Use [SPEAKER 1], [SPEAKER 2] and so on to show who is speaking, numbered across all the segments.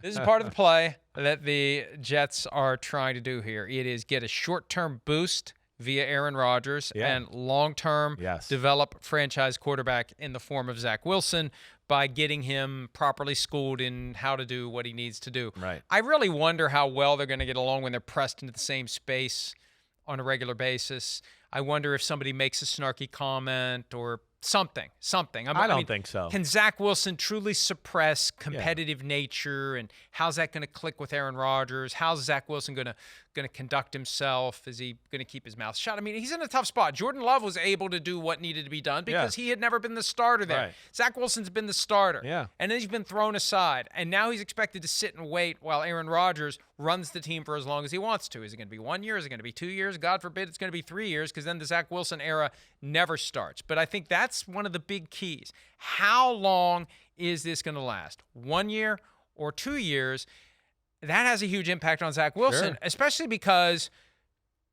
[SPEAKER 1] This is part of the play that the Jets are trying to do here. It is get a short-term boost via Aaron Rodgers and long-term develop franchise quarterback in the form of Zach Wilson by getting him properly schooled in how to do what he needs to do.
[SPEAKER 2] Right.
[SPEAKER 1] I really wonder how well they're going to get along when they're pressed into the same space on a regular basis. I wonder if somebody makes a snarky comment or something.
[SPEAKER 2] I don't think so.
[SPEAKER 1] Can Zach Wilson truly suppress competitive nature, and how's that going to click with Aaron Rodgers? How's Zach Wilson going to conduct himself? Is he going to keep his mouth shut? I mean, he's in a tough spot. Jordan Love was able to do what needed to be done because he had never been the starter there.
[SPEAKER 2] Right.
[SPEAKER 1] Zach Wilson's been the starter.
[SPEAKER 2] Yeah.
[SPEAKER 1] And then he's been thrown aside, and now he's expected to sit and wait while Aaron Rodgers runs the team for as long as he wants to. Is it going to be 1 year? Is it going to be 2 years? God forbid it's going to be 3 years, because then the Zach Wilson era never starts. But I think that's one of the big keys. How long is this going to last? 1 year or 2 years? That has a huge impact on Zach Wilson, especially because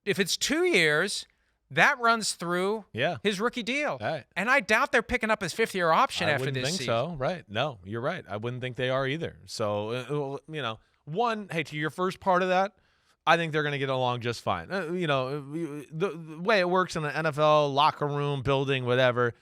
[SPEAKER 1] if it's 2 years, that runs through his rookie deal.
[SPEAKER 2] Right.
[SPEAKER 1] And I doubt they're picking up his fifth-year option after this season.
[SPEAKER 2] I wouldn't think so. Right. No, you're right. I wouldn't think they are either. So, to your first part of that, I think they're going to get along just fine. The way it works in the NFL, locker room, building, whatever,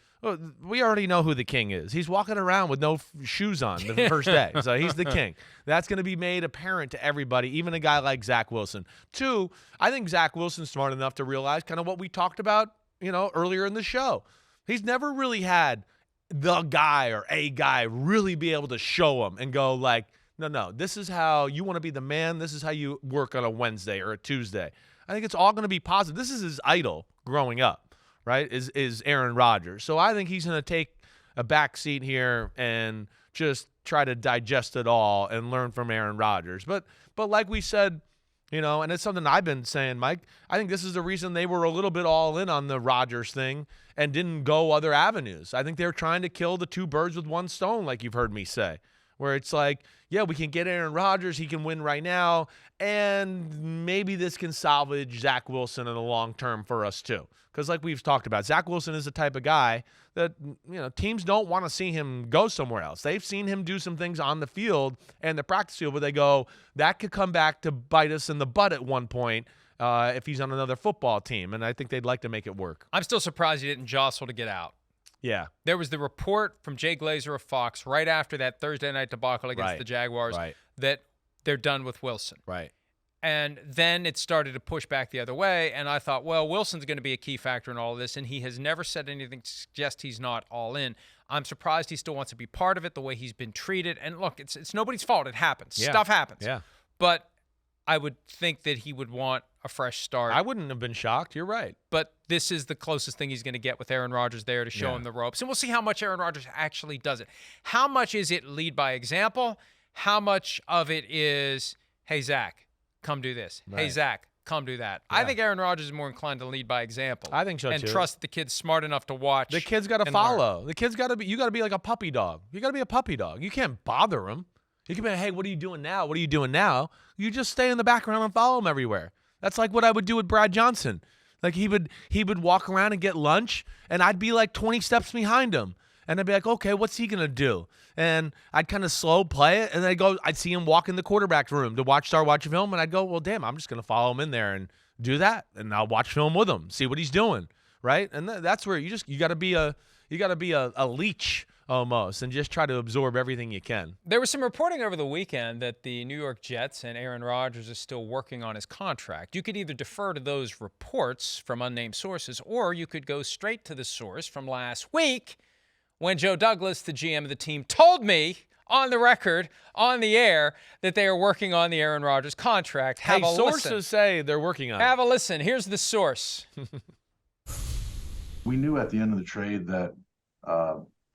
[SPEAKER 2] we already know who the king is. He's walking around with no shoes on the first day. So he's the king. That's going to be made apparent to everybody, even a guy like Zach Wilson. Two, I think Zach Wilson's smart enough to realize kind of what we talked about, earlier in the show. He's never really had the guy or a guy really be able to show him and go like, no, this is how you want to be the man. This is how you work on a Wednesday or a Tuesday. I think it's all going to be positive. This is his idol growing up, right, is Aaron Rodgers. So I think he's going to take a back seat here and just try to digest it all and learn from Aaron Rodgers. But like we said, and it's something I've been saying, Mike, I think this is the reason they were a little bit all in on the Rodgers thing and didn't go other avenues. I think they're trying to kill the two birds with one stone, like you've heard me say, where it's like, we can get Aaron Rodgers, he can win right now, and maybe this can salvage Zach Wilson in the long term for us too. Because like we've talked about, Zach Wilson is the type of guy that, teams don't want to see him go somewhere else. They've seen him do some things on the field and the practice field where they go, that could come back to bite us in the butt at one point if he's on another football team. And I think they'd like to make it work.
[SPEAKER 1] I'm still surprised he didn't jostle to get out.
[SPEAKER 2] Yeah.
[SPEAKER 1] There was the report from Jay Glazer of Fox right after that Thursday night debacle against the Jaguars that they're done with Wilson.
[SPEAKER 2] Right.
[SPEAKER 1] And then it started to push back the other way, and I thought, well, Wilson's going to be a key factor in all of this, and he has never said anything to suggest he's not all in. I'm surprised he still wants to be part of it, the way he's been treated. And look, it's nobody's fault. It happens.
[SPEAKER 2] Yeah.
[SPEAKER 1] Stuff happens.
[SPEAKER 2] Yeah.
[SPEAKER 1] But I would think that he would want a fresh start.
[SPEAKER 2] I wouldn't have been shocked. You're right.
[SPEAKER 1] But this is the closest thing he's going to get with Aaron Rodgers there to show him the ropes. And we'll see how much Aaron Rodgers actually does it. How much is it lead by example? How much of it is, hey, Zach, come do this.
[SPEAKER 2] Right.
[SPEAKER 1] Hey, Zach, come do that.
[SPEAKER 2] Yeah.
[SPEAKER 1] I think Aaron Rodgers is more inclined to lead by example.
[SPEAKER 2] I think so,
[SPEAKER 1] and
[SPEAKER 2] too.
[SPEAKER 1] And trust the kid's smart enough to watch.
[SPEAKER 2] The kid's got to follow. The kid's got to be, you got to be like a puppy dog. You got to be a puppy dog. You can't bother him. You can be like, hey, what are you doing now? What are you doing now? You just stay in the background and follow him everywhere. That's like what I would do with Brad Johnson. Like he would walk around and get lunch, and I'd be like 20 steps behind him. And I'd be like, okay, what's he going to do? And I'd kind of slow play it, and then I'd see him walk in the quarterback's room to start watching film, and I'd go, well, damn, I'm just going to follow him in there and do that, and I'll watch film with him, see what he's doing, right? And that's where you got to be a leech almost and just try to absorb everything you can.
[SPEAKER 1] There was some reporting over the weekend that the New York Jets and Aaron Rodgers is still working on his contract. You could either defer to those reports from unnamed sources, or you could go straight to the source from last week when Joe Douglas, the GM of the team, told me on the record, on the air, that they are working on the Aaron Rodgers contract. Have a
[SPEAKER 2] sources
[SPEAKER 1] listen.
[SPEAKER 2] Say they're working on it.
[SPEAKER 1] Have a listen. Here's the source.
[SPEAKER 3] We knew at the end of the trade that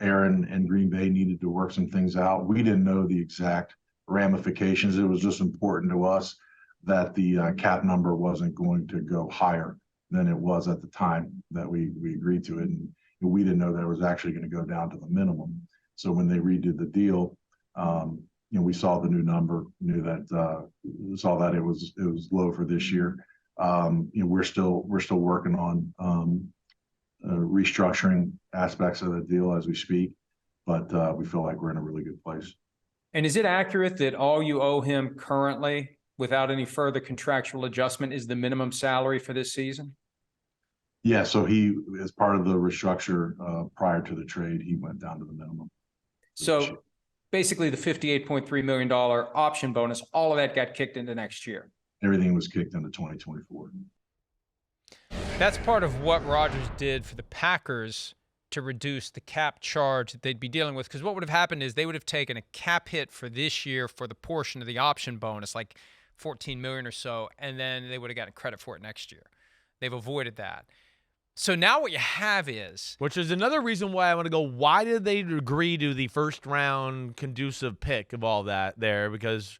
[SPEAKER 3] Aaron and Green Bay needed to work some things out. We didn't know the exact ramifications. It was just important to us that the cap number wasn't going to go higher than it was at the time that we agreed to it. And we didn't know that it was actually going to go down to the minimum. So when they redid the deal, we saw the new number, saw that it was low for this year. We're still working on restructuring aspects of the deal as we speak, but we feel like we're in a really good place.
[SPEAKER 4] And is it accurate that all you owe him currently, without any further contractual adjustment, is the minimum salary for this season?
[SPEAKER 3] Yeah, so he, as part of the restructure prior to the trade, he went down to the minimum.
[SPEAKER 4] So basically the $58.3 million option bonus, all of that got kicked into next year.
[SPEAKER 3] Everything was kicked into 2024.
[SPEAKER 1] That's part of what Rodgers did for the Packers to reduce the cap charge that they'd be dealing with. Because what would have happened is they would have taken a cap hit for this year for the portion of the option bonus, like $14 million or so, and then they would have gotten credit for it next year. They've avoided that. So now what you have is...
[SPEAKER 2] Which is another reason why I want to go, why did they agree to the first round conducive pick of all that there? Because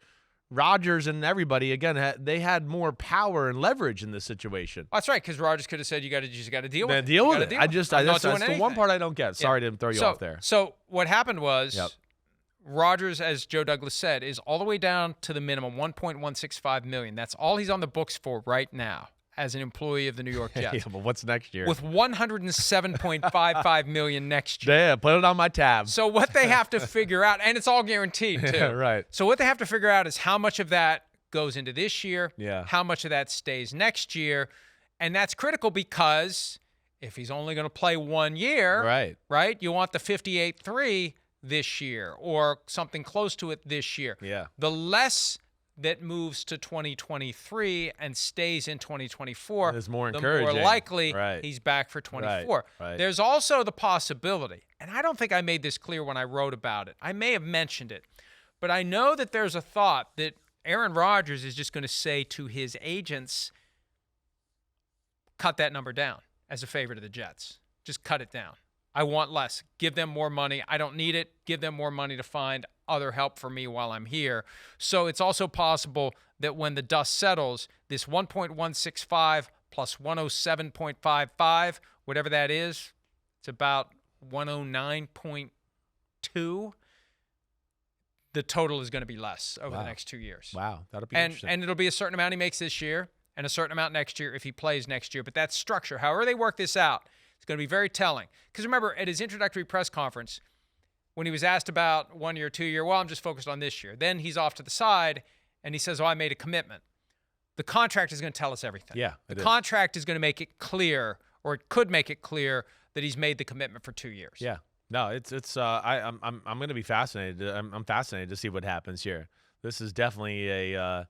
[SPEAKER 2] Rodgers and everybody, again, they had more power and leverage in this situation.
[SPEAKER 1] That's right, because Rodgers could have said, you just got to deal with it.
[SPEAKER 2] Deal with it. That's the one part I don't get. Sorry to throw you off there.
[SPEAKER 1] So what happened was Rodgers, as Joe Douglas said, is all the way down to the minimum, $1.165 million. That's all he's on the books for right now as an employee of the New York Jets.
[SPEAKER 2] Yeah, but what's next year?
[SPEAKER 1] With $107.55 million next year.
[SPEAKER 2] Yeah, put it on my tab.
[SPEAKER 1] So what they have to figure out, and it's all guaranteed too.
[SPEAKER 2] Yeah, right.
[SPEAKER 1] So what they have to figure out is how much of that goes into this year,
[SPEAKER 2] yeah,
[SPEAKER 1] how much of that stays next year, and that's critical because if he's only going to play 1 year, right, you want the 58.3 this year or something close to it this year.
[SPEAKER 2] Yeah.
[SPEAKER 1] The less that moves to 2023 and stays in 2024,
[SPEAKER 2] is more
[SPEAKER 1] the
[SPEAKER 2] encouraging.
[SPEAKER 1] more likely he's back for 24.
[SPEAKER 2] Right.
[SPEAKER 1] There's also the possibility, and I don't think I made this clear when I wrote about it. I may have mentioned it, but I know that there's a thought that Aaron Rodgers is just going to say to his agents, cut that number down as a favor to the Jets. Just cut it down. I want less. Give them more money. I don't need it. Give them more money to find other help for me while I'm here. So it's also possible that when the dust settles, this 1.165 plus 107.55, whatever that is, it's about 109.2. The total is going to be less over the next 2 years.
[SPEAKER 2] Wow, that'll be interesting.
[SPEAKER 1] And it'll be a certain amount he makes this year and a certain amount next year if he plays next year. But that structure, however they work this out, it's going to be very telling. Because remember, at his introductory press conference, when he was asked about 1 year, 2 year, well, I'm just focused on this year. Then he's off to the side, and he says, I made a commitment. The contract is going to tell us everything.
[SPEAKER 2] Yeah,
[SPEAKER 1] the contract is going to make it clear, or it could make it clear, that he's made the commitment for 2 years.
[SPEAKER 2] Yeah. No, I'm going to be fascinated. I'm fascinated to see what happens here. This is definitely a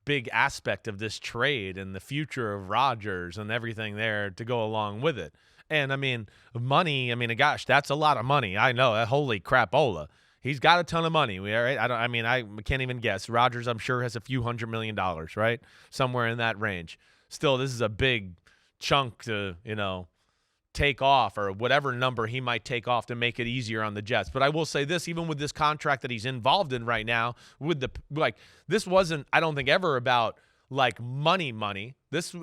[SPEAKER 2] big aspect of this trade and the future of Rodgers and everything there to go along with it. And, I mean, money, gosh, that's a lot of money. I know. Holy crapola. He's got a ton of money. Right? I can't even guess. Rodgers, I'm sure, has a few $100 million, right? Somewhere in that range. Still, this is a big chunk to, take off, or whatever number he might take off to make it easier on the Jets. But I will say this, even with this contract that he's involved in right now, this wasn't, I don't think, ever about money.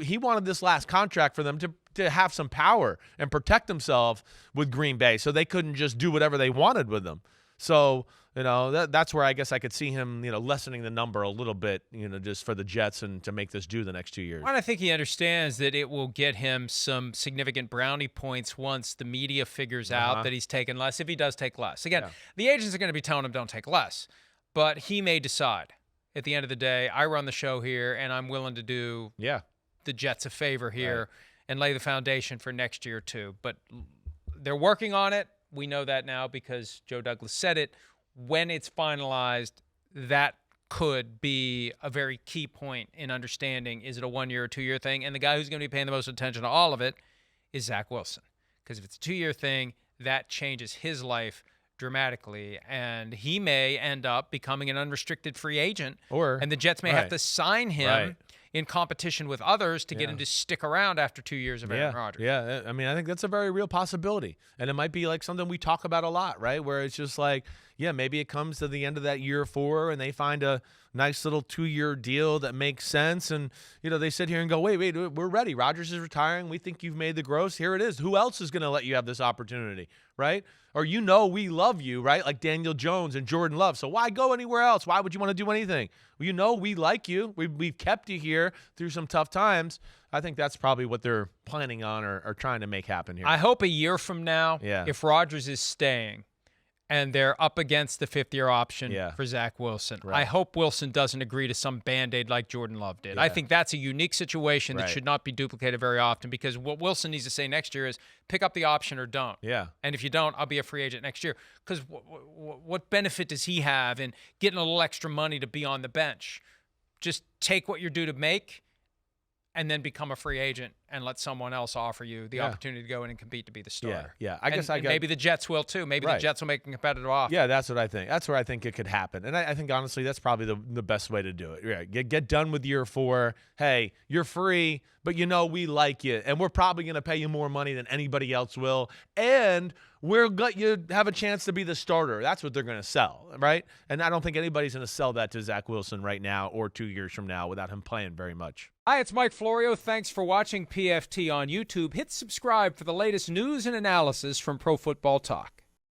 [SPEAKER 2] He wanted this last contract for them to have some power and protect himself with Green Bay, so they couldn't just do whatever they wanted with them. So, that's where I guess I could see him, lessening the number a little bit, just for the Jets and to make this do the next 2 years.
[SPEAKER 1] And I think he understands that it will get him some significant brownie points once the media figures out that he's taken less, if he does take less. Again, the agents are going to be telling him don't take less, but he may decide. At the end of the day, I run the show here, and I'm willing to do the Jets a favor here and lay the foundation for next year too. But they're working on it. We know that now because Joe Douglas said it. When it's finalized, that could be a very key point in understanding, is it a 1 year or 2 year thing? And the guy who's going to be paying the most attention to all of it is Zach Wilson. Because if it's a 2 year thing, that changes his life dramatically, and he may end up becoming an unrestricted free agent, and the Jets may have to sign him in competition with others to get him to stick around after 2 years of Aaron Rodgers.
[SPEAKER 2] Yeah, I think that's a very real possibility, and it might be something we talk about a lot, right? Where it's just maybe it comes to the end of that year 4 and they find a nice little 2 year deal that makes sense, and they sit here and go, wait, we're ready. Rodgers is retiring. We think you've made the gross. Here it is. Who else is going to let you have this opportunity, right? Or we love you, right? Like Daniel Jones and Jordan Love. So why go anywhere else? Why would you want to do anything? Well, we like you. We've kept you here through some tough times. I think that's probably what they're planning on or trying to make happen here.
[SPEAKER 1] I hope a year from now,
[SPEAKER 2] if
[SPEAKER 1] Rodgers is staying, and they're up against the 5th-year option
[SPEAKER 2] Yeah.
[SPEAKER 1] for Zach Wilson.
[SPEAKER 2] Right.
[SPEAKER 1] I hope Wilson doesn't agree to some Band-Aid like Jordan Love did. I
[SPEAKER 2] Yeah.
[SPEAKER 1] think that's a unique situation that
[SPEAKER 2] Right.
[SPEAKER 1] should not be duplicated very often, because what Wilson needs to say next year is pick up the option or don't.
[SPEAKER 2] Yeah.
[SPEAKER 1] And if you don't, I'll be a free agent next year. Because what benefit does he have in getting a little extra money to be on the bench? Just take what you're due to make and then become a free agent and let someone else offer you the opportunity to go in and compete to be the starter.
[SPEAKER 2] Yeah. I guess
[SPEAKER 1] And maybe the Jets will too. Maybe the
[SPEAKER 2] Right.
[SPEAKER 1] Jets will make a competitive offer.
[SPEAKER 2] Yeah, that's what I think. That's where I think it could happen. And I think, honestly, that's probably the best way to do it. Yeah, get done with year 4. Hey, you're free, but we like you. And we're probably going to pay you more money than anybody else will. And we'll let you have a chance to be the starter. That's what they're going to sell, right? And I don't think anybody's going to sell that to Zach Wilson right now or 2 years from now without him playing very much.
[SPEAKER 1] Hi, it's Mike Florio. Thanks for watching PFT on YouTube. Hit subscribe for the latest news and analysis from Pro Football Talk.